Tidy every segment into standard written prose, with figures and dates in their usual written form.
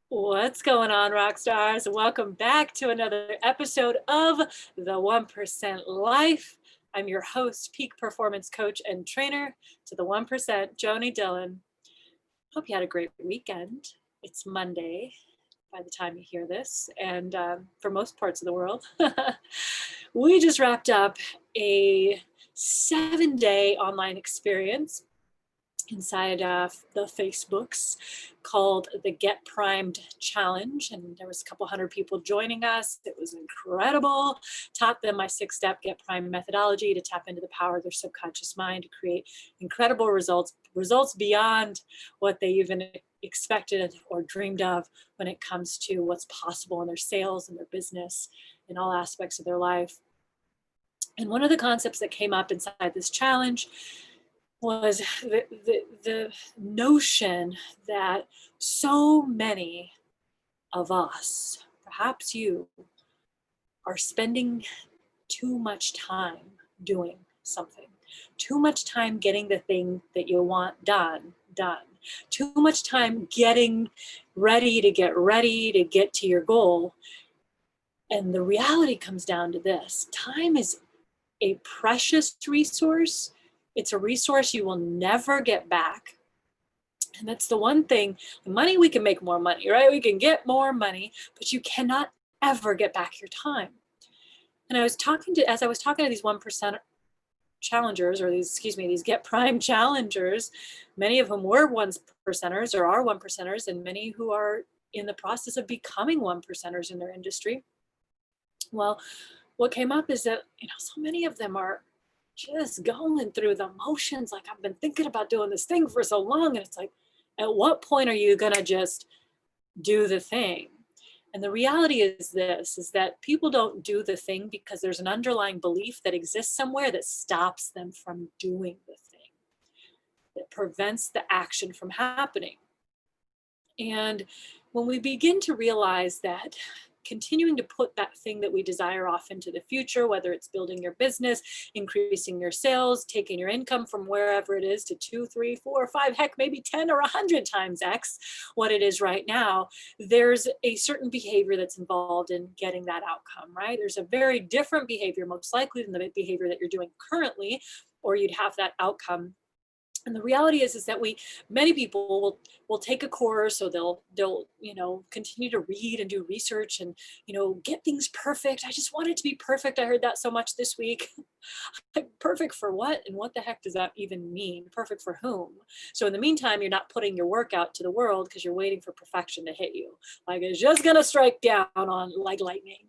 What's going on, rock stars? Welcome back to another episode of the 1% Life. I'm your host, peak performance coach and trainer to the 1%, JoanieDhillon. Hope you had a great weekend. It's Monday by the time you hear this, and for most parts of the world. We just wrapped up a 7-day online experience inside the Facebooks called the Get Primed Challenge. And there was a couple hundred people joining us. It was incredible. Taught them my 6-step Get Primed methodology to tap into the power of their subconscious mind to create incredible results beyond what they even expected or dreamed of when it comes to what's possible in their sales and their business in all aspects of their life. And one of the concepts that came up inside this challenge was the notion that so many of us, perhaps you, are spending too much time doing something, too much time getting the thing that you want done, too much time getting ready to get to your goal. And the reality comes down to this: time is a precious resource. It's a resource you will never get back. And that's the one thing. Money, we can make more money, right? We can get more money, but you cannot ever get back your time. And as I was talking to these 1% challengers, or these Get Prime challengers, many of whom were 1%ers or are 1%ers, and many who are in the process of becoming 1%ers in their industry. Well, what came up is that, so many of them are just going through the motions. Like, I've been thinking about doing this thing for so long. And it's like, at what point are you going to just do the thing? And the reality is that people don't do the thing because there's an underlying belief that exists somewhere that stops them from doing the thing, that prevents the action from happening. And when we begin to realize that continuing to put that thing that we desire off into the future, whether it's building your business, increasing your sales, taking your income from wherever it is to 2, 3, 4, 5, heck, maybe 10 or 100 times X what it is right now, there's a certain behavior that's involved in getting that outcome, right? There's a very different behavior, most likely, than the behavior that you're doing currently, or you'd have that outcome. And the reality is that many people will take a course, or they'll continue to read and do research and get things perfect. I just want it to be perfect. I heard that so much this week. Like, perfect for what? And what the heck does that even mean? Perfect for whom? So in the meantime, you're not putting your work out to the world because you're waiting for perfection to hit you. Like, it's just gonna strike down on like lightning.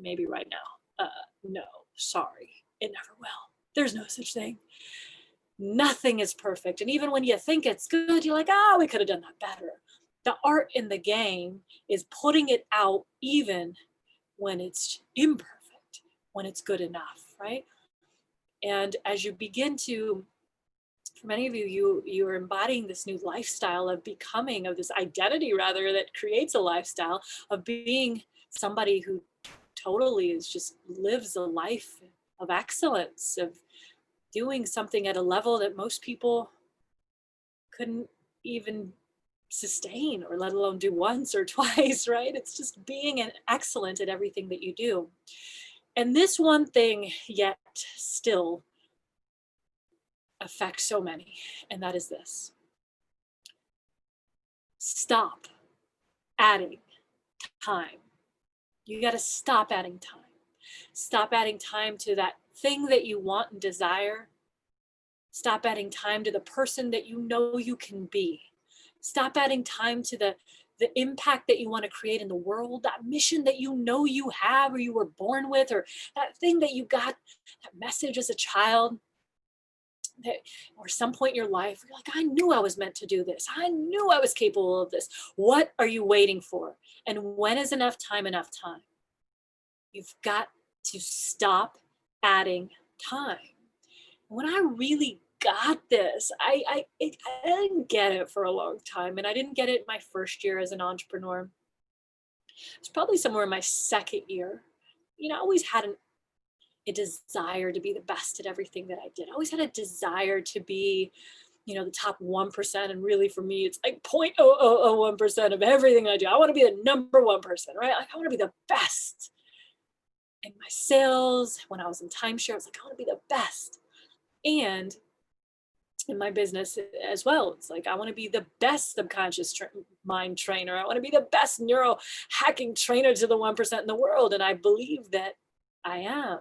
Maybe right now. No, sorry, it never will. There's no such thing. Nothing is perfect. And even when you think it's good, you're like, we could have done that better. The art in the game is putting it out even when it's imperfect, when it's good enough, right? And as you begin to, for many of you are embodying this new lifestyle of becoming, of this identity rather, that creates a lifestyle of being somebody who totally lives a life of excellence, of doing something at a level that most people couldn't even sustain, or let alone do once or twice, right? It's just being an excellent at everything that you do. And this one thing yet still affects so many, and that is this: stop adding time. You got to stop adding time. Stop adding time to that thing that you want and desire. Stop adding time to the person that you know you can be. Stop adding time to the impact that you want to create in the world, that mission that you know you have, or you were born with, or that thing that you got, that message as a child, that, or some point in your life, you're like, I knew I was meant to do this. I knew I was capable of this. What are you waiting for? And when is enough time enough time? You've got to stop adding time. When I really got this, I didn't get it for a long time, and I didn't get it my first year as an entrepreneur. It's probably somewhere in my second year. I always had a desire to be the best at everything that I did. I always had a desire to be the top 1%. And really for me, it's like 0.0001% of everything I do. I want to be the number 1%, right? Like I want to be the best in my sales. When I was in timeshare, I was like, I want to be the best. And in my business as well, it's like, I want to be the best subconscious mind trainer. I want to be the best neuro hacking trainer to the 1% in the world. And I believe that I am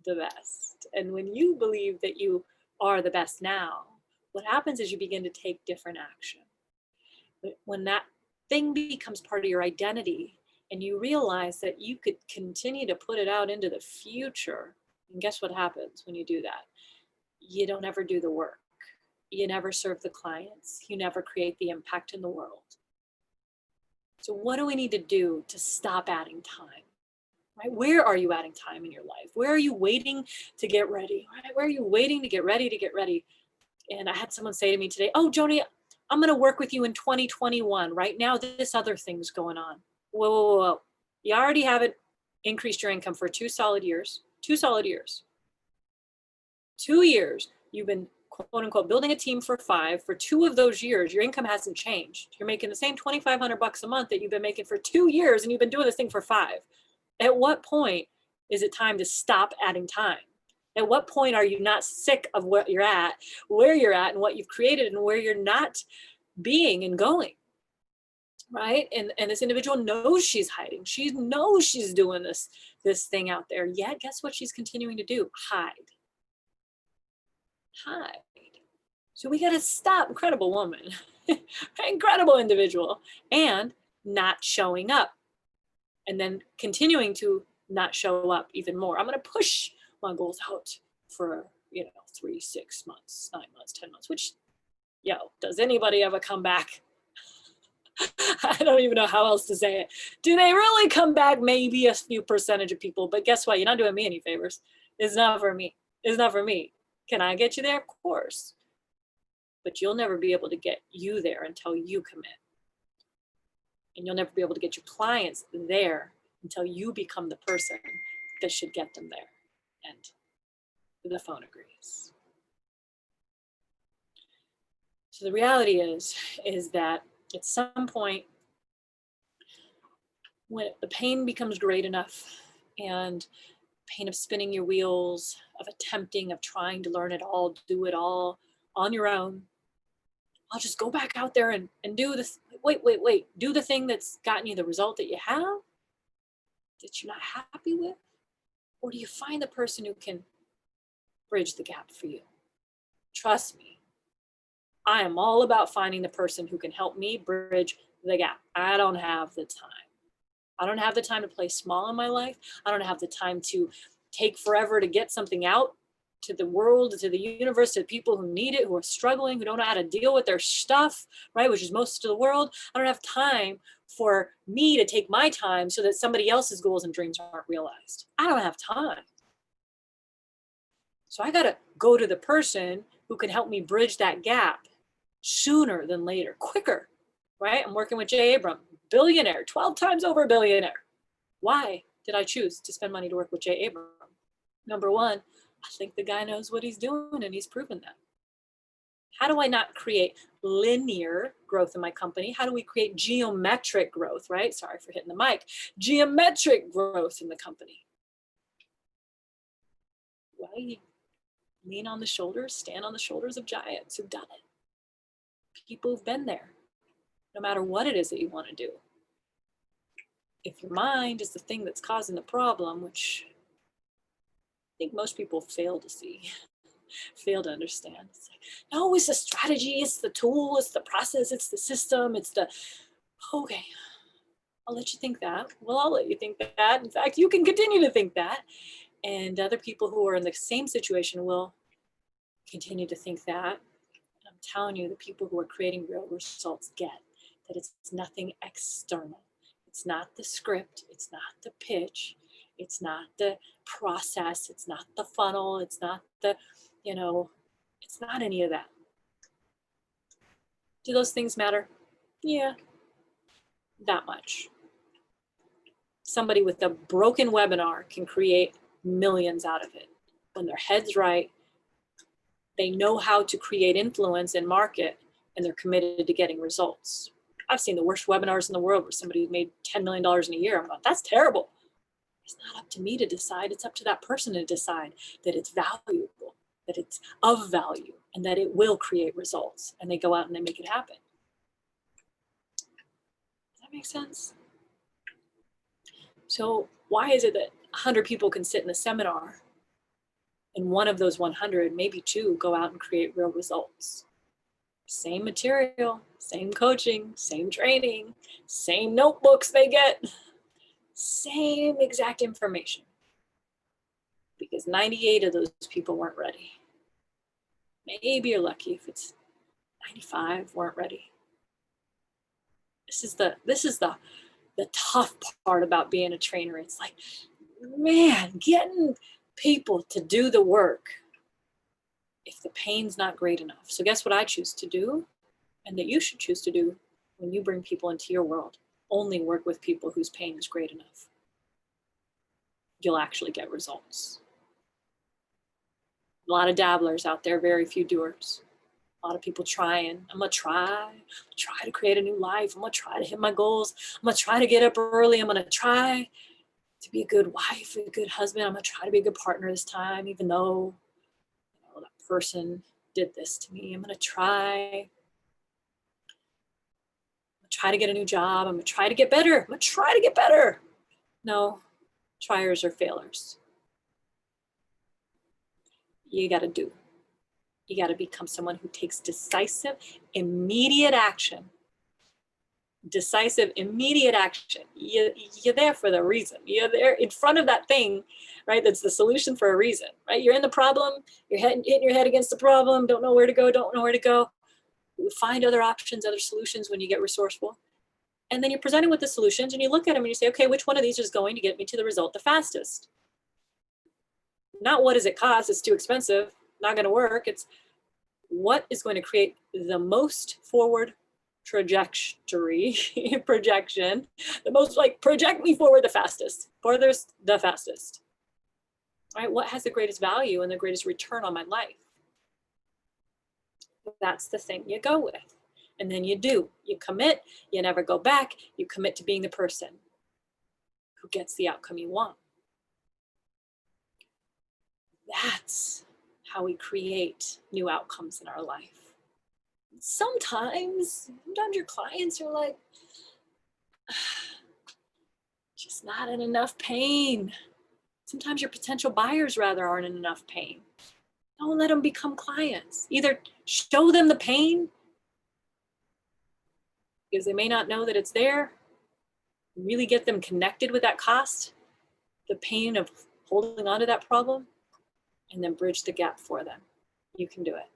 the best. And when you believe that you are the best now, what happens is you begin to take different action. When that thing becomes part of your identity and you realize that you could continue to put it out into the future, and guess what happens when you do that? You don't ever do the work. You never serve the clients. You never create the impact in the world. So what do we need to do to stop adding time? Right? Where are you adding time in your life? Where are you waiting to get ready? Right? Where are you waiting to get ready? And I had someone say to me today, oh, Joanie, I'm going to work with you in 2021. Right now, this other thing's going on. Whoa. You already haven't increased your income for 2 solid years. 2 solid years. 2 years. You've been, quote unquote, building a team for 5. For 2 of those years, your income hasn't changed. You're making the same $2,500 a month that you've been making for 2 years, and you've been doing this thing for 5. At what point is it time to stop adding time? At what point are you not sick of where you're at, and what you've created, and where you're not being and going, right? And this individual knows she's hiding. She knows she's doing this thing out there. Yet, guess what she's continuing to do? Hide. So we got to stop, incredible woman, incredible individual, and not showing up. And then continuing to not show up even more. I'm going to push my goals out for, 3, 6 months, 9 months, 10 months, which, does anybody ever come back? I don't even know how else to say it. Do they really come back? Maybe a few percentage of people, but guess what? You're not doing me any favors. It's not for me. Can I get you there? Of course. But you'll never be able to get you there until you commit. And you'll never be able to get your clients there until you become the person that should get them there. And the phone agrees. So the reality is that at some point, when the pain becomes great enough, and pain of spinning your wheels, of attempting, of trying to learn it all, do it all on your own, I'll just go back out there and do this. Wait. Do the thing that's gotten you the result that you have, that you're not happy with? Or do you find the person who can bridge the gap for you? Trust me, I am all about finding the person who can help me bridge the gap. I don't have the time. I don't have the time to play small in my life. I don't have the time to take forever to get something out to the world, to the universe, to people who need it, who are struggling, who don't know how to deal with their stuff, right? Which is most of the world. I don't have time for me to take my time so that somebody else's goals and dreams aren't realized. I don't have time. So I got to go to the person who can help me bridge that gap sooner than later, quicker, right? I'm working with Jay Abram, billionaire, 12 times over billionaire. Why did I choose to spend money to work with Jay Abram? Number one, I think the guy knows what he's doing, and he's proven that. How do I not create linear growth in my company? How do we create geometric growth, right? Sorry for hitting the mic. Geometric growth in the company. Well, you lean on the shoulders, stand on the shoulders of giants who've done it. People who've been there, no matter what it is that you want to do. If your mind is the thing that's causing the problem, which I think most people fail to see, fail to understand. It's like, no, it's the strategy, it's the tool, it's the process, it's the system, it's the, okay, I'll let you think that. Well, I'll let you think that. In fact, you can continue to think that. And other people who are in the same situation will continue to think that. And I'm telling you, the people who are creating real results get that it's nothing external. It's not the script. It's not the pitch. It's not the process. It's not the funnel. It's not the, it's not any of that. Do those things matter? Yeah, that much. Somebody with a broken webinar can create millions out of it when their head's right They know how to create influence and market, and they're committed to getting results. I've seen the worst webinars in the world where somebody made $10 million in a year. I'm like, that's terrible. It's not up to me to decide. It's up to that person to decide that it's valuable, that it's of value, and that it will create results. And they go out and they make it happen. Does that make sense? So why is it that 100 people can sit in a seminar and one of those 100, maybe 2, go out and create real results? Same material, same coaching, same training, same notebooks they get, same exact information. Because 98 of those people weren't ready. Maybe you're lucky if it's 95 weren't ready. This is the tough part about being a trainer. It's like, man, getting people to do the work if the pain's not great enough. So guess what I choose to do, and that you should choose to do when you bring people into your world? Only work with people whose pain is great enough. You'll actually get results. A lot of dabblers out there, very few doers. A lot of people trying. I'm gonna try to create a new life. I'm gonna try to hit my goals. I'm gonna try to get up early. I'm gonna try to be a good wife, a good husband. I'm gonna try to be a good partner this time, even though that person did this to me. I'm gonna try to get a new job. I'm gonna try to get better. No, triers are failures. You gotta do. You gotta become someone who takes decisive, immediate action. Decisive, immediate action. You're there for the reason. You're there in front of that thing, right? That's the solution for a reason, right? You're in the problem. You're hitting your head against the problem. Don't know where to go. You find other options, other solutions when you get resourceful. And then you're presented with the solutions and you look at them and you say, okay, which one of these is going to get me to the result the fastest? Not what does it cost? It's too expensive. Not going to work. It's what is going to create the most forward trajectory, projection, the most project me forward the fastest, furthest the fastest, right? What has the greatest value and the greatest return on my life? That's the thing you go with. And then you do, you commit, you never go back, you commit to being the person who gets the outcome you want. That's how we create new outcomes in our life. Sometimes your clients are like, just not in enough pain. Sometimes your potential buyers rather aren't in enough pain. Don't let them become clients. Either show them the pain because they may not know that it's there. Really get them connected with that cost, the pain of holding on to that problem, and then bridge the gap for them. You can do it.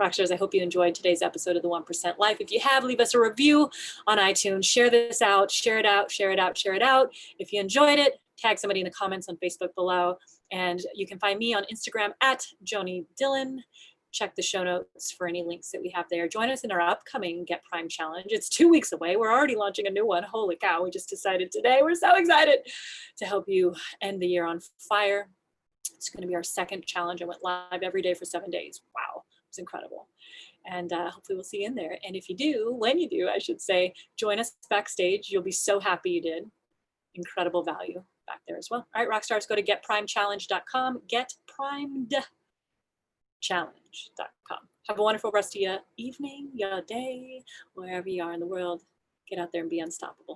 Rockstars, I hope you enjoyed today's episode of the 1% Life. If you have, leave us a review on iTunes. Share this out, share it out. If you enjoyed it, tag somebody in the comments on Facebook below. And you can find me on Instagram at JoanieDhillon. Check the show notes for any links that we have there. Join us in our upcoming Get Prime Challenge. It's 2 weeks away. We're already launching a new one. Holy cow, we just decided today. We're so excited to help you end the year on fire. It's going to be our second challenge. I went live every day for 7 days. Wow. It's incredible. And hopefully we'll see you in there. And if you do, when you do, I should say, join us backstage. You'll be so happy you did. Incredible value back there as well. All right, Rockstars, go to getprimechallenge.com, getprimedchallenge.com. Have a wonderful rest of your evening, your day, wherever you are in the world. Get out there and be unstoppable.